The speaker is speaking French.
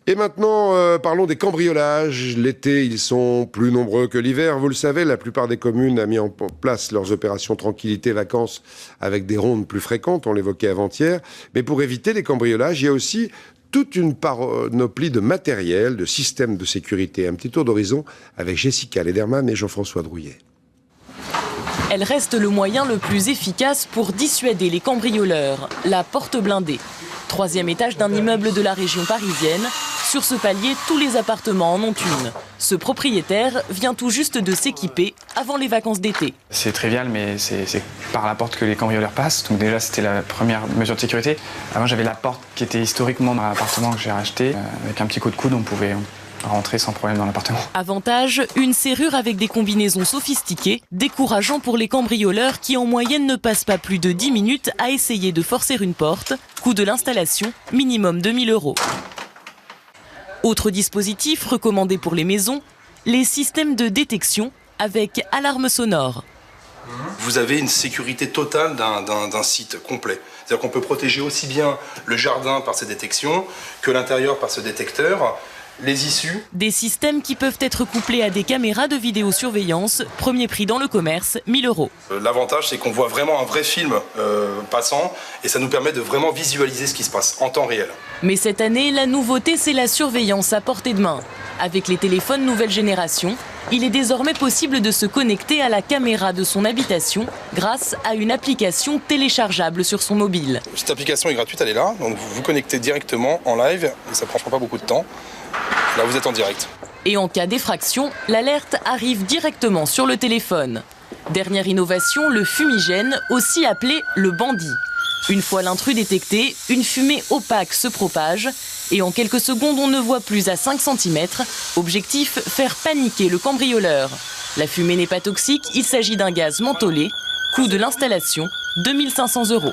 Et maintenant, parlons des cambriolages. L'été, ils sont plus nombreux que l'hiver. Vous le savez, la plupart des communes ont mis en place leurs opérations tranquillité vacances avec des rondes plus fréquentes, on l'évoquait avant-hier. Mais pour éviter les cambriolages, il y a aussi toute une panoplie de matériel, de systèmes de sécurité. Un petit tour d'horizon avec Jessica Lederman et Jean-François Drouillet. Elle reste le moyen le plus efficace pour dissuader les cambrioleurs, la porte blindée. 3e étage d'un immeuble de la région parisienne. Sur ce palier, tous les appartements en ont une. Ce propriétaire vient tout juste de s'équiper avant les vacances d'été. C'est trivial, mais c'est par la porte que les cambrioleurs passent. Donc déjà, c'était la première mesure de sécurité. Avant, j'avais la porte qui était historiquement dans l'appartement que j'ai racheté. Avec un petit coup de coude, on pouvait rentrer sans problème dans l'appartement. Avantage, une serrure avec des combinaisons sophistiquées, décourageant pour les cambrioleurs qui en moyenne ne passent pas plus de 10 minutes à essayer de forcer une porte. Coût de l'installation, minimum 2 000 €. Autre dispositif recommandé pour les maisons, les systèmes de détection avec alarme sonore. Vous avez une sécurité totale d'un site complet. C'est-à-dire qu'on peut protéger aussi bien le jardin par ces détections que l'intérieur par ce détecteur. Les issues. Des systèmes qui peuvent être couplés à des caméras de vidéosurveillance. Premier prix dans le commerce, 1 000 €. L'avantage, c'est qu'on voit vraiment un vrai film passant et ça nous permet de vraiment visualiser ce qui se passe en temps réel. Mais cette année, la nouveauté, c'est la surveillance à portée de main. Avec les téléphones nouvelle génération, il est désormais possible de se connecter à la caméra de son habitation grâce à une application téléchargeable sur son mobile. Cette application est gratuite, elle est là, donc vous vous connectez directement en live et ça ne prend pas beaucoup de temps. Là, vous êtes en direct. Et en cas d'effraction, l'alerte arrive directement sur le téléphone. Dernière innovation, le fumigène, aussi appelé le bandit. Une fois l'intrus détecté, une fumée opaque se propage et en quelques secondes, on ne voit plus à 5 cm. Objectif, faire paniquer le cambrioleur. La fumée n'est pas toxique, il s'agit d'un gaz mentholé. Coût de l'installation, 2 500 €.